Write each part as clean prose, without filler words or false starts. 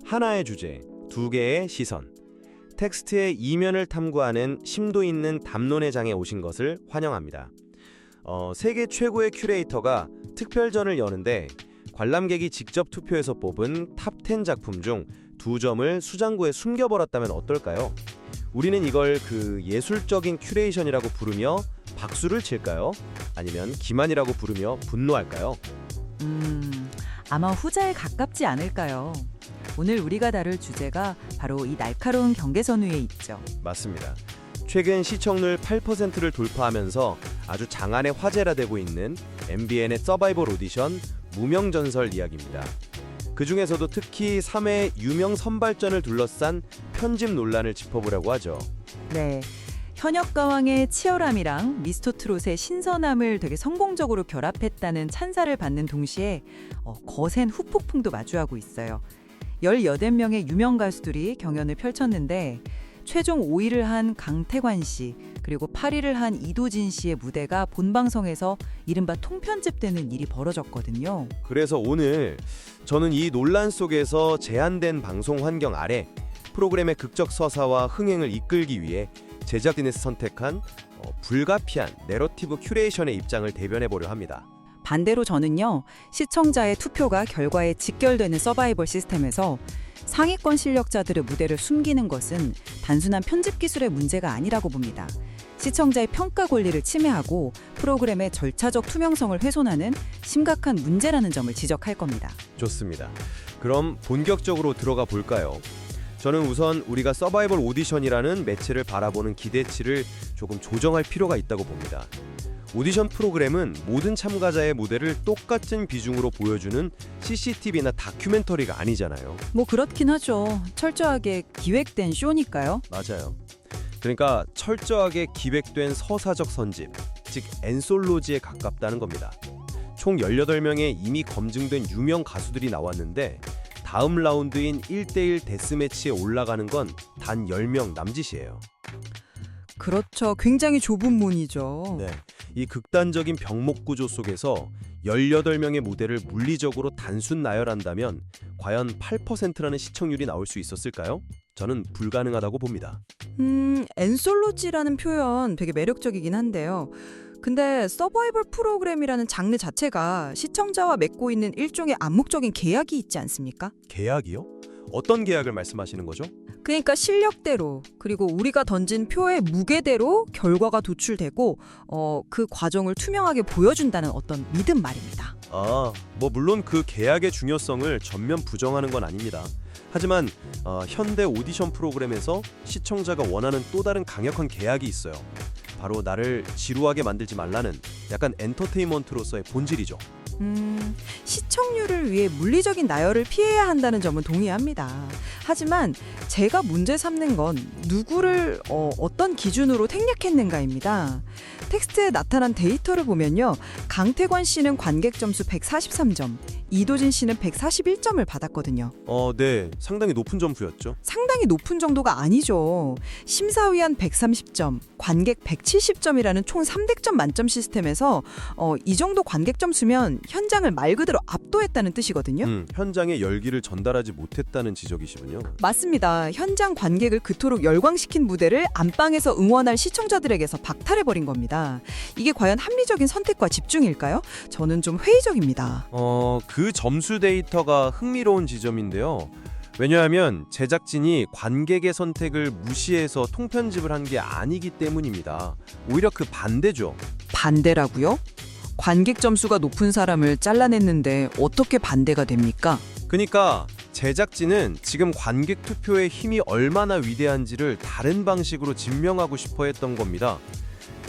하나의 주제, 두 개의 시선. 텍스트의 이면을 탐구하는 심도 있는 담론의 장에 오신 것을 환영합니다. 세계 최고의 큐레이터가 특별전을 여는데 관람객이 직접 투표해서 뽑은 탑 10 작품 중 2점을 수장고에 숨겨버렸다면 어떨까요? 우리는 이걸 그 예술적인 큐레이션이라고 부르며 박수를 칠까요? 아니면 기만이라고 부르며 분노할까요? 아마 후자에 가깝지 않을까요? 오늘 우리가 다룰 주제가 바로 이 날카로운 경계선 위에 있죠. 맞습니다. 최근 시청률 8%를 돌파하면서 아주 장안의 화제라 되고 있는 MBN의 서바이벌 오디션 무명전설 이야기입니다. 그 중에서도 특히 3회 유명 선발전을 둘러싼 편집 논란을 짚어보려고 하죠. 네, 현역가왕의 치열함이랑 미스터트롯의 신선함을 되게 성공적으로 결합했다는 찬사를 받는 동시에 거센 후폭풍도 마주하고 있어요. 18명의 유명 가수들이 경연을 펼쳤는데 최종 5위를 한 강태관 씨, 그리고 8위를 한 이도진 씨의 무대가 본방송에서 이른바 통편집되는 일이 벌어졌거든요. 그래서 오늘 저는 이 논란 속에서 제한된 방송 환경 아래 프로그램의 극적 서사와 흥행을 이끌기 위해 제작진에서 선택한 불가피한 내러티브 큐레이션의 입장을 대변해보려 합니다. 반대로 저는요, 시청자의 투표가 결과에 직결되는 서바이벌 시스템에서 상위권 실력자들의 무대를 숨기는 것은 단순한 편집 기술의 문제가 아니라고 봅니다. 시청자의 평가 권리를 침해하고 프로그램의 절차적 투명성을 훼손하는 심각한 문제라는 점을 지적할 겁니다. 좋습니다. 그럼 본격적으로 들어가 볼까요? 저는 우선 우리가 서바이벌 오디션이라는 매체를 바라보는 기대치를 조금 조정할 필요가 있다고 봅니다. 오디션 프로그램은 모든 참가자의 무대를 똑같은 비중으로 보여주는 CCTV나 다큐멘터리가 아니잖아요. 뭐 그렇긴 하죠. 철저하게 기획된 쇼니까요. 맞아요. 그러니까 철저하게 기획된 서사적 선집, 즉 엔솔로지에 가깝다는 겁니다. 총 18명의 이미 검증된 유명 가수들이 나왔는데 다음 라운드인 1대1 데스매치에 올라가는 건 단 10명 남짓이에요. 그렇죠. 굉장히 좁은 문이죠. 네, 이 극단적인 병목 구조 속에서 18명의 무대를 물리적으로 단순 나열한다면 과연 8%라는 시청률이 나올 수 있었을까요? 저는 불가능하다고 봅니다. 엔솔로지라는 표현 되게 매력적이긴 한데요. 근데 서바이벌 프로그램이라는 장르 자체가 시청자와 맺고 있는 일종의 암묵적인 계약이 있지 않습니까? 계약이요? 어떤 계약을 말씀하시는 거죠? 그러니까 실력대로, 그리고 우리가 던진 표의 무게대로 결과가 도출되고 그 과정을 투명하게 보여준다는 어떤 믿음 말입니다. 물론 그 계약의 중요성을 전면 부정하는 건 아닙니다. 하지만 현대 오디션 프로그램에서 시청자가 원하는 또 다른 강력한 계약이 있어요. 바로 나를 지루하게 만들지 말라는 약간 엔터테인먼트로서의 본질이죠. 시청률을 위해 물리적인 나열을 피해야 한다는 점은 동의합니다. 하지만 제가 문제 삼는 건 누구를 어떤 기준으로 택략했는가입니다. 텍스트에 나타난 데이터를 보면요, 강태관 씨는 관객 점수 143점, 이도진 씨는 141점을 받았거든요. 네, 상당히 높은 점수였죠. 상당히 높은 정도가 아니죠. 심사위원 130점, 관객 170점이라는 총 300점 만점 시스템에서 이 정도 관객 점수면 현장을 말 그대로 압도했다는 뜻이거든요. 현장에 열기를 전달하지 못했다는 지적이시군요. 맞습니다. 현장 관객을 그토록 열광시킨 무대를 안방에서 응원할 시청자들에게서 박탈해버린 겁니다. 이게 과연 합리적인 선택과 집중일까요? 저는 좀 회의적입니다. 그 점수 데이터가 흥미로운 지점인데요. 왜냐하면 제작진이 관객의 선택을 무시해서 통편집을 한 게 아니기 때문입니다. 오히려 그 반대죠. 반대라고요? 관객 점수가 높은 사람을 잘라냈는데 어떻게 반대가 됩니까? 그러니까 제작진은 지금 관객 투표의 힘이 얼마나 위대한지를 다른 방식으로 증명하고 싶어 했던 겁니다.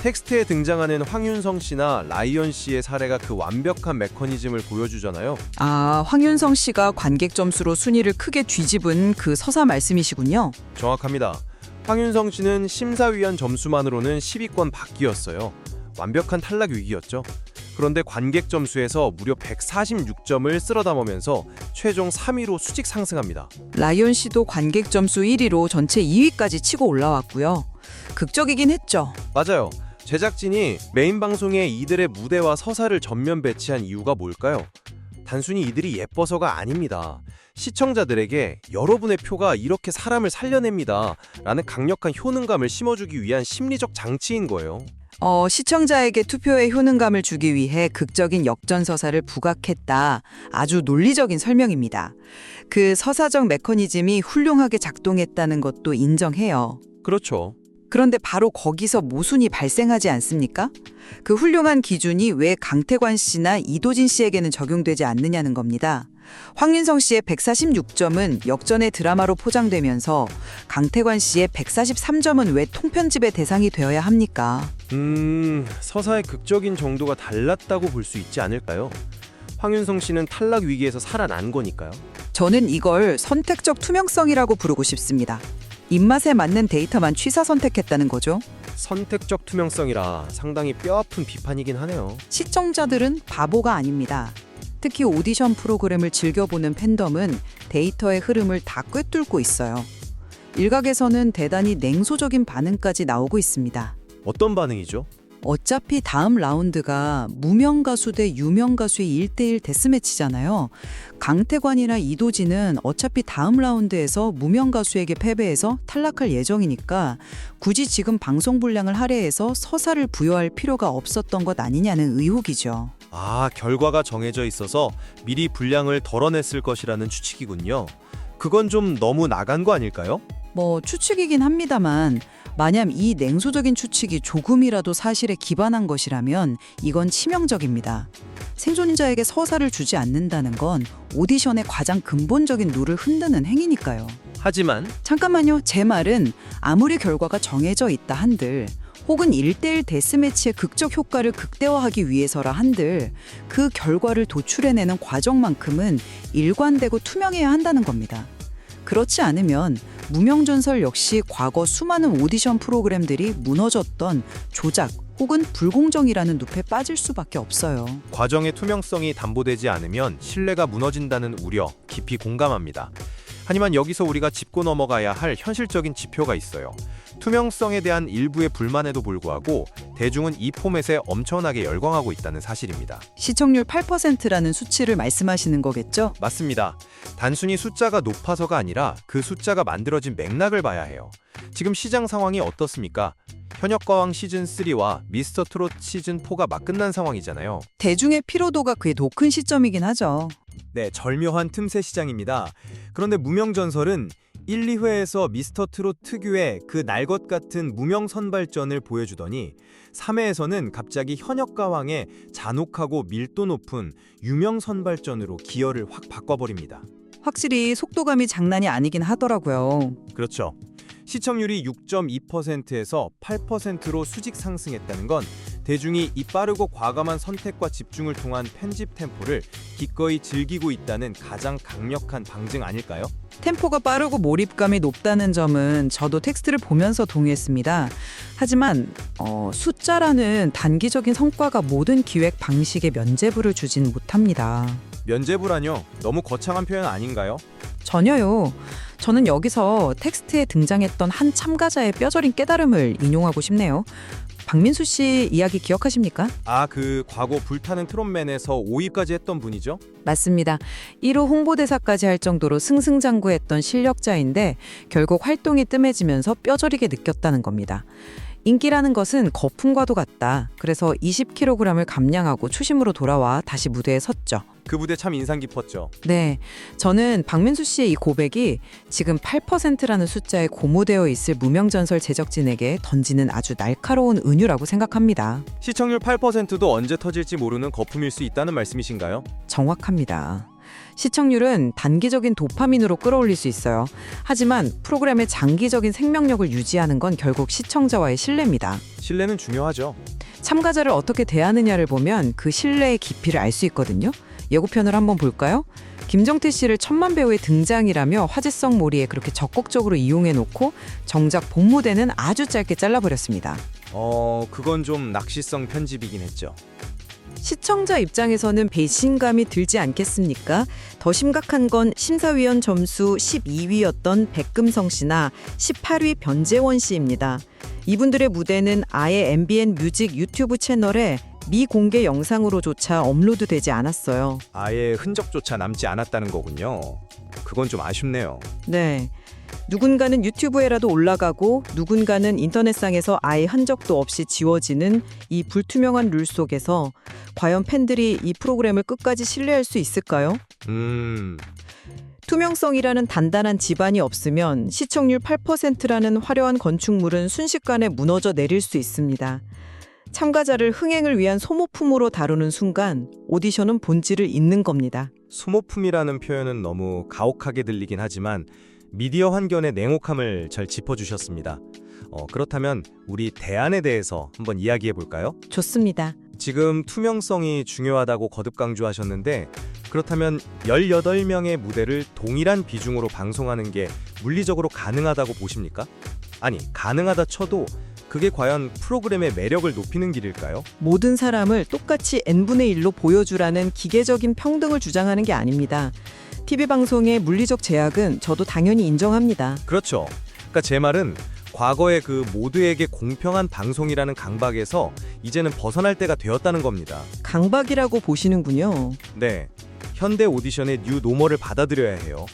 텍스트에 등장하는 황윤성 씨나 라이언 씨의 사례가 그 완벽한 메커니즘을 보여주잖아요. 황윤성 씨가 관객 점수로 순위를 크게 뒤집은 그 서사 말씀이시군요. 정확합니다. 황윤성 씨는 심사위원 점수만으로는 10위권 밖이었어요. 완벽한 탈락 위기였죠. 그런데 관객 점수에서 무려 146점을 쓸어 담으면서 최종 3위로 수직 상승합니다. 라이언 씨도 관객 점수 1위로 전체 2위까지 치고 올라왔고요. 극적이긴 했죠. 맞아요. 제작진이 메인 방송에 이들의 무대와 서사를 전면 배치한 이유가 뭘까요? 단순히 이들이 예뻐서가 아닙니다. 시청자들에게 여러분의 표가 이렇게 사람을 살려냅니다 라는 강력한 효능감을 심어주기 위한 심리적 장치인 거예요. 시청자에게 투표의 효능감을 주기 위해 극적인 역전서사를 부각했다. 아주 논리적인 설명입니다. 그 서사적 메커니즘이 훌륭하게 작동했다는 것도 인정해요. 그렇죠. 그런데 바로 거기서 모순이 발생하지 않습니까? 그 훌륭한 기준이 왜 강태관 씨나 이도진 씨에게는 적용되지 않느냐는 겁니다. 황윤성 씨의 146점은 역전의 드라마로 포장되면서 강태관 씨의 143점은 왜 통편집의 대상이 되어야 합니까? 서사의 극적인 정도가 달랐다고 볼 수 있지 않을까요? 황윤성 씨는 탈락 위기에서 살아난 거니까요. 저는 이걸 선택적 투명성이라고 부르고 싶습니다. 입맛에 맞는 데이터만 취사 선택했다는 거죠. 선택적 투명성이라 상당히 뼈아픈 비판이긴 하네요. 시청자들은 바보가 아닙니다. 특히 오디션 프로그램을 즐겨보는 팬덤은 데이터의 흐름을 다 꿰뚫고 있어요. 일각에서는 대단히 냉소적인 반응까지 나오고 있습니다. 어떤 반응이죠? 어차피 다음 라운드가 무명 가수 대 유명 가수의 1대1 데스매치잖아요. 강태관이나 이도진은 어차피 다음 라운드에서 무명 가수에게 패배해서 탈락할 예정이니까 굳이 지금 방송 분량을 할애해서 서사를 부여할 필요가 없었던 것 아니냐는 의혹이죠. 결과가 정해져 있어서 미리 분량을 덜어냈을 것이라는 추측이군요. 그건 좀 너무 나간 거 아닐까요? 추측이긴 합니다만 만약 이 냉소적인 추측이 조금이라도 사실에 기반한 것이라면 이건 치명적입니다. 생존자에게 서사를 주지 않는다는 건 오디션의 가장 근본적인 룰을 흔드는 행위니까요. 하지만 잠깐만요. 제 말은 아무리 결과가 정해져 있다 한들 혹은 1대1 데스매치의 극적 효과를 극대화하기 위해서라 한들 그 결과를 도출해내는 과정만큼은 일관되고 투명해야 한다는 겁니다. 그렇지 않으면 무명전설 역시 과거 수많은 오디션 프로그램들이 무너졌던 조작 혹은 불공정이라는 늪에 빠질 수밖에 없어요. 과정의 투명성이 담보되지 않으면 신뢰가 무너진다는 우려 깊이 공감합니다. 하지만 여기서 우리가 짚고 넘어가야 할 현실적인 지표가 있어요. 투명성에 대한 일부의 불만에도 불구하고 대중은 이 포맷에 엄청나게 열광하고 있다는 사실입니다. 시청률 8%라는 수치를 말씀하시는 거겠죠? 맞습니다. 단순히 숫자가 높아서가 아니라 그 숫자가 만들어진 맥락을 봐야 해요. 지금 시장 상황이 어떻습니까? 현역가왕 시즌3와 미스터트롯 시즌4가 막 끝난 상황이잖아요. 대중의 피로도가 그게 높은 시점이긴 하죠. 네, 절묘한 틈새 시장입니다. 그런데 무명전설은 1, 2회에서 미스터트롯 특유의 그 날 것 같은 무명 선발전을 보여주더니 3회에서는 갑자기 현역가왕의 잔혹하고 밀도 높은 유명 선발전으로 기여를 확 바꿔버립니다. 확실히 속도감이 장난이 아니긴 하더라고요. 그렇죠. 시청률이 6.2%에서 8%로 수직 상승했다는 건 대중이 이 빠르고 과감한 선택과 집중을 통한 편집 템포를 기꺼이 즐기고 있다는 가장 강력한 방증 아닐까요? 템포가 빠르고 몰입감이 높다는 점은 저도 텍스트를 보면서 동의했습니다. 하지만 숫자라는 단기적인 성과가 모든 기획 방식에 면죄부를 주진 못합니다. 면죄부라뇨? 너무 거창한 표현 아닌가요? 전혀요. 저는 여기서 텍스트에 등장했던 한 참가자의 뼈저린 깨달음을 인용하고 싶네요. 박민수 씨 이야기 기억하십니까? 그 과거 불타는 트롯맨에서 5위까지 했던 분이죠? 맞습니다. 1호 홍보대사까지 할 정도로 승승장구했던 실력자인데 결국 활동이 뜸해지면서 뼈저리게 느꼈다는 겁니다. 인기라는 것은 거품과도 같다. 그래서 20kg을 감량하고 초심으로 돌아와 다시 무대에 섰죠. 그 무대 참 인상 깊었죠. 네, 저는 박민수 씨의 이 고백이 지금 8%라는 숫자에 고무되어 있을 무명전설 제작진에게 던지는 아주 날카로운 은유라고 생각합니다. 시청률 8%도 언제 터질지 모르는 거품일 수 있다는 말씀이신가요? 정확합니다. 시청률은 단기적인 도파민으로 끌어올릴 수 있어요. 하지만 프로그램의 장기적인 생명력을 유지하는 건 결국 시청자와의 신뢰입니다. 신뢰는 중요하죠. 참가자를 어떻게 대하느냐를 보면 그 신뢰의 깊이를 알 수 있거든요. 예고편을 한번 볼까요? 김정태 씨를 천만 배우의 등장이라며 화제성 몰이에 그렇게 적극적으로 이용해놓고 정작 본무대는 아주 짧게 잘라버렸습니다. 그건 좀 낚시성 편집이긴 했죠. 시청자 입장에서는 배신감이 들지 않겠습니까? 더 심각한 건 심사위원 점수 12위였던 백금성 씨나 18위 변재원 씨입니다. 이분들의 무대는 아예 MBN 뮤직 유튜브 채널에 미공개 영상으로조차 업로드되지 않았어요. 아예 흔적조차 남지 않았다는 거군요. 그건 좀 아쉽네요. 네. 누군가는 유튜브에라도 올라가고 누군가는 인터넷상에서 아예 흔적도 없이 지워지는 이 불투명한 룰 속에서 과연 팬들이 이 프로그램을 끝까지 신뢰할 수 있을까요? 투명성이라는 단단한 지반이 없으면 시청률 8%라는 화려한 건축물은 순식간에 무너져 내릴 수 있습니다. 참가자를 흥행을 위한 소모품으로 다루는 순간 오디션은 본질을 잃는 겁니다. 소모품이라는 표현은 너무 가혹하게 들리긴 하지만 미디어 환경의 냉혹함을 잘 짚어주셨습니다. 그렇다면 우리 대안에 대해서 한번 이야기해 볼까요? 좋습니다. 지금 투명성이 중요하다고 거듭 강조하셨는데 그렇다면 18명의 무대를 동일한 비중으로 방송하는 게 물리적으로 가능하다고 보십니까? 아니, 가능하다 쳐도 그게 과연 프로그램의 매력을 높이는 길일까요? 모든 사람을 똑같이 n분의 1로 보여주라는 기계적인 평등을 주장하는 게 아닙니다. TV방송의 물리적 제약은 저도 당연히 인정합니다. 그렇죠. 그러니까 제 말은 과거의 그 모두에게 공평한 방송이라는 강박에서 이제는 벗어날 때가 되었다는 겁니다. 강박이라고 보시는군요. 네, 현대 오디션의 뉴 노멀을 받아들여야 해요.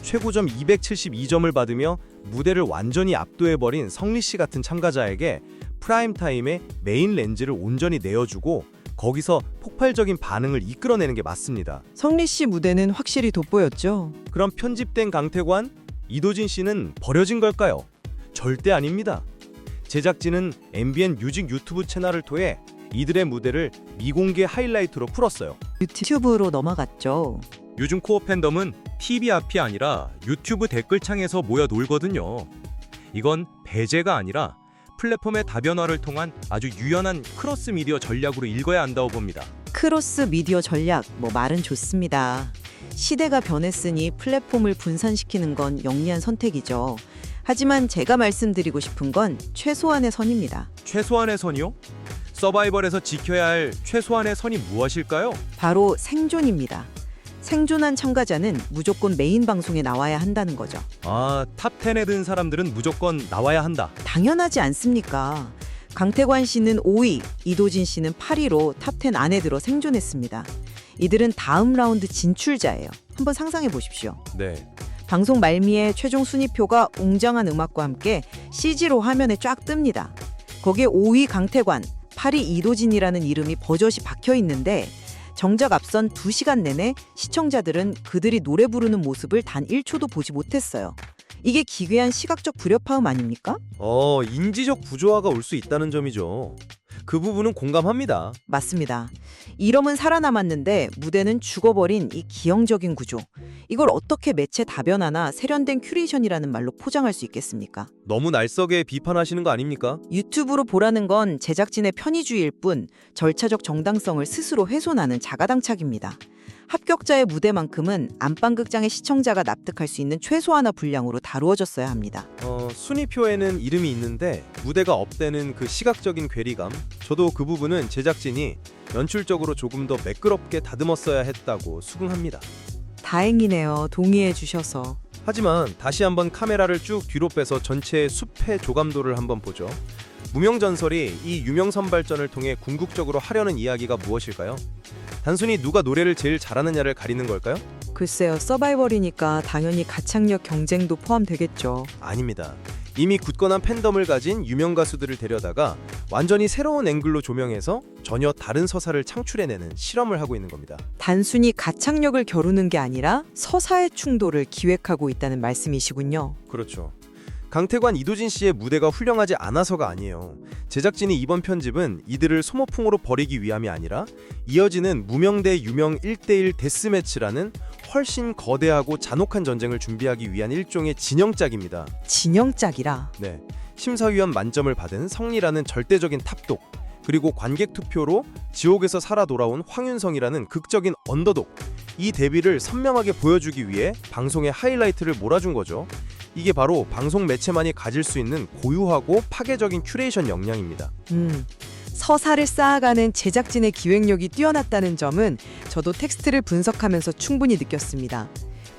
최고점 272점을 받으며 무대를 완전히 압도해버린 성리 씨 같은 참가자에게 프라임타임에 메인 렌즈를 온전히 내어주고 거기서 폭발적인 반응을 이끌어내는 게 맞습니다. 성리 씨 무대는 확실히 돋보였죠. 그럼 편집된 강태관, 이도진 씨는 버려진 걸까요? 절대 아닙니다. 제작진은 MBN 뮤직 유튜브 채널을 통해 이들의 무대를 미공개 하이라이트로 풀었어요. 유튜브로 넘어갔죠. 요즘 코어 팬덤은 TV 앞이 아니라 유튜브 댓글창에서 모여 놀거든요. 이건 배제가 아니라 플랫폼의 다변화를 통한 아주 유연한 크로스 미디어 전략으로 읽어야 한다고 봅니다. 크로스 미디어 전략, 말은 좋습니다. 시대가 변했으니 플랫폼을 분산시키는 건 영리한 선택이죠. 하지만 제가 말씀드리고 싶은 건 최소한의 선입니다. 최소한의 선이요? 서바이벌에서 지켜야 할 최소한의 선이 무엇일까요? 바로 생존입니다. 생존한 참가자는 무조건 메인 방송에 나와야 한다는 거죠. 아, 탑10에 든 사람들은 무조건 나와야 한다. 당연하지 않습니까? 강태관 씨는 5위, 이도진 씨는 8위로 탑10 안에 들어 생존했습니다. 이들은 다음 라운드 진출자예요. 한번 상상해 보십시오. 네. 방송 말미에 최종 순위표가 웅장한 음악과 함께 CG로 화면에 쫙 뜹니다. 거기에 5위 강태관, 8위 이도진이라는 이름이 버젓이 박혀 있는데 정작 앞선 2시간 내내 시청자들은 그들이 노래 부르는 모습을 단 1초도 보지 못했어요. 이게 기괴한 시각적 불협화음 아닙니까? 인지적 부조화가 올 수 있다는 점이죠. 그 부분은 공감합니다. 맞습니다. 이름은 살아남았는데 무대는 죽어버린 이 기형적인 구조. 이걸 어떻게 매체 다변화나 세련된 큐레이션이라는 말로 포장할 수 있겠습니까? 너무 날썩에 비판하시는 거 아닙니까? 유튜브로 보라는 건 제작진의 편의주의일 뿐 절차적 정당성을 스스로 훼손하는 자가당착입니다. 합격자의 무대만큼은 안방극장의 시청자가 납득할 수 있는 최소한의 분량으로 다루어졌어야 합니다. 순위표에는 이름이 있는데 무대가 없다는 그 시각적인 괴리감, 저도 그 부분은 제작진이 연출적으로 조금 더 매끄럽게 다듬었어야 했다고 수긍합니다. 다행이네요. 동의해 주셔서. 하지만 다시 한번 카메라를 쭉 뒤로 빼서 전체 숲의 조감도를 한번 보죠. 무명전설이 이 유명 선발전을 통해 궁극적으로 하려는 이야기가 무엇일까요? 단순히 누가 노래를 제일 잘하느냐를 가리는 걸까요? 글쎄요. 서바이벌이니까 당연히 가창력 경쟁도 포함되겠죠. 아닙니다. 이미 굳건한 팬덤을 가진 유명 가수들을 데려다가 완전히 새로운 앵글로 조명해서 전혀 다른 서사를 창출해내는 실험을 하고 있는 겁니다. 단순히 가창력을 겨루는 게 아니라 서사의 충돌을 기획하고 있다는 말씀이시군요. 그렇죠. 강태관, 이도진 씨의 무대가 훌륭하지 않아서가 아니에요. 제작진이 이번 편집은 이들을 소모품으로 버리기 위함이 아니라 이어지는 무명 대 유명 1대1 데스매치라는 훨씬 거대하고 잔혹한 전쟁을 준비하기 위한 일종의 진영짝입니다. 진영짝이라. 네, 심사위원 만점을 받은 성리라는 절대적인 탑독, 그리고 관객 투표로 지옥에서 살아 돌아온 황윤성이라는 극적인 언더독, 이 대비를 선명하게 보여주기 위해 방송의 하이라이트를 몰아준 거죠. 이게 바로 방송 매체만이 가질 수 있는 고유하고 파괴적인 큐레이션 역량입니다. 서사를 쌓아가는 제작진의 기획력이 뛰어났다는 점은 저도 텍스트를 분석하면서 충분히 느꼈습니다.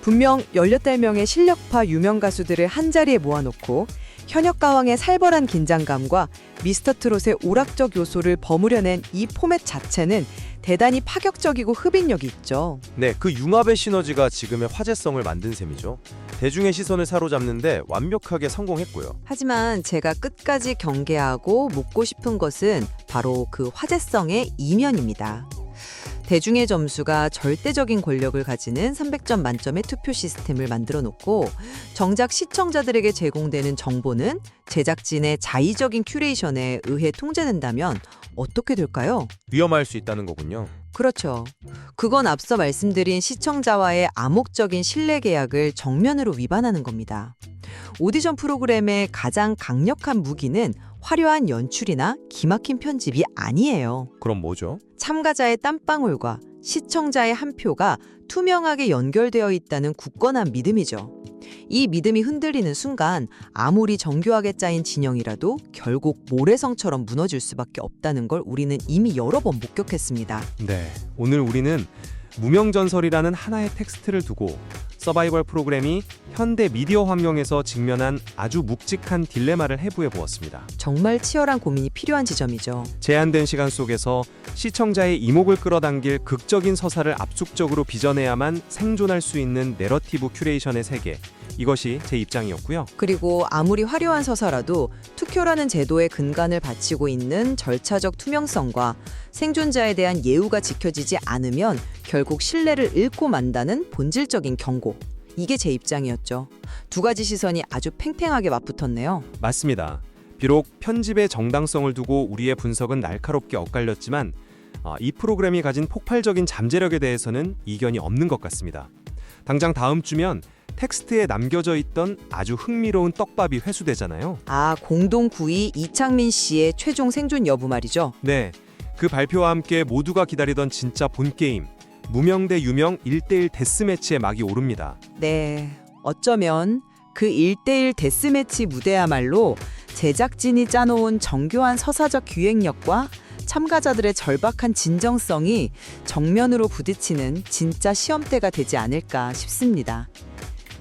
분명 18명의 실력파 유명 가수들을 한자리에 모아놓고 현역가왕의 살벌한 긴장감과 미스터 트롯의 오락적 요소를 버무려낸 이 포맷 자체는 대단히 파격적이고 흡입력이 있죠. 네, 그 융합의 시너지가 지금의 화제성을 만든 셈이죠. 대중의 시선을 사로잡는데 완벽하게 성공했고요. 하지만 제가 끝까지 경계하고 묻고 싶은 것은 바로 그 화제성의 이면입니다. 대중의 점수가 절대적인 권력을 가지는 300점 만점의 투표 시스템을 만들어 놓고 정작 시청자들에게 제공되는 정보는 제작진의 자의적인 큐레이션에 의해 통제된다면 어떻게 될까요? 위험할 수 있다는 거군요. 그렇죠. 그건 앞서 말씀드린 시청자와의 암묵적인 신뢰 계약을 정면으로 위반하는 겁니다. 오디션 프로그램의 가장 강력한 무기는 화려한 연출이나 기막힌 편집이 아니에요. 그럼 뭐죠? 참가자의 땀방울과 시청자의 한 표가 투명하게 연결되어 있다는 굳건한 믿음이죠. 이 믿음이 흔들리는 순간 아무리 정교하게 짜인 진영이라도 결국 모래성처럼 무너질 수밖에 없다는 걸 우리는 이미 여러 번 목격했습니다. 네, 오늘 우리는 무명전설이라는 하나의 텍스트를 두고 서바이벌 프로그램이 현대 미디어 환경에서 직면한 아주 묵직한 딜레마를 해부해 보았습니다. 정말 치열한 고민이 필요한 지점이죠. 제한된 시간 속에서 시청자의 이목을 끌어당길 극적인 서사를 압축적으로 빚어내야만 생존할 수 있는 내러티브 큐레이션의 세계, 이것이 제 입장이었고요. 그리고 아무리 화려한 서사라도 투표라는 제도의 근간을 바치고 있는 절차적 투명성과 생존자에 대한 예우가 지켜지지 않으면 결국 신뢰를 잃고 만다는 본질적인 경고. 이게 제 입장이었죠. 두 가지 시선이 아주 팽팽하게 맞붙었네요. 맞습니다. 비록 편집의 정당성을 두고 우리의 분석은 날카롭게 엇갈렸지만 이 프로그램이 가진 폭발적인 잠재력에 대해서는 이견이 없는 것 같습니다. 당장 다음 주면 텍스트에 남겨져 있던 아주 흥미로운 떡밥이 회수되잖아요. 아, 공동 9위 이창민 씨의 최종 생존 여부 말이죠. 네, 그 발표와 함께 모두가 기다리던 진짜 본게임, 무명 대 유명 1대1 데스매치의 막이 오릅니다. 네, 어쩌면 그 1대1 데스매치 무대야말로 제작진이 짜놓은 정교한 서사적 기획력과 참가자들의 절박한 진정성이 정면으로 부딪히는 진짜 시험대가 되지 않을까 싶습니다.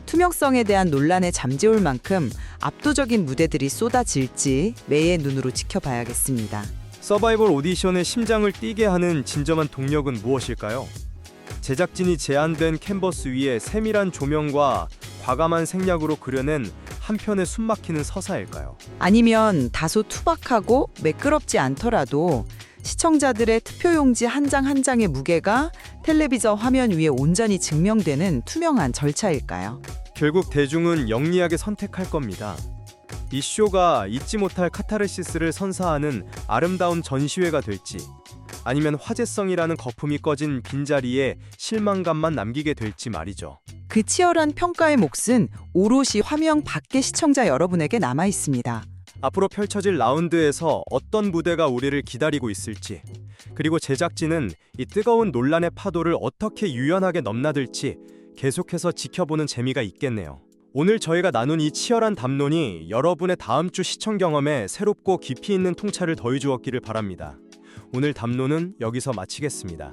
투명성에 대한 논란에 잠재울 만큼 압도적인 무대들이 쏟아질지 매의 눈으로 지켜봐야겠습니다. 서바이벌 오디션의 심장을 뛰게 하는 진정한 동력은 무엇일까요? 제작진이 제한된 캔버스 위에 세밀한 조명과 과감한 생략으로 그려낸 한편의 숨막히는 서사일까요? 아니면 다소 투박하고 매끄럽지 않더라도 시청자들의 투표용지 한 장 한 장의 무게가 텔레비전 화면 위에 온전히 증명되는 투명한 절차일까요? 결국 대중은 영리하게 선택할 겁니다. 이 쇼가 잊지 못할 카타르시스를 선사하는 아름다운 전시회가 될지, 아니면 화제성이라는 거품이 꺼진 빈자리에 실망감만 남기게 될지 말이죠. 그 치열한 평가의 몫은 오롯이 화면 밖의 시청자 여러분에게 남아 있습니다. 앞으로 펼쳐질 라운드에서 어떤 무대가 우리를 기다리고 있을지, 그리고 제작진은 이 뜨거운 논란의 파도를 어떻게 유연하게 넘나들지 계속해서 지켜보는 재미가 있겠네요. 오늘 저희가 나눈 이 치열한 담론이 여러분의 다음 주 시청 경험에 새롭고 깊이 있는 통찰을 더해주었기를 바랍니다. 오늘 담론은 여기서 마치겠습니다.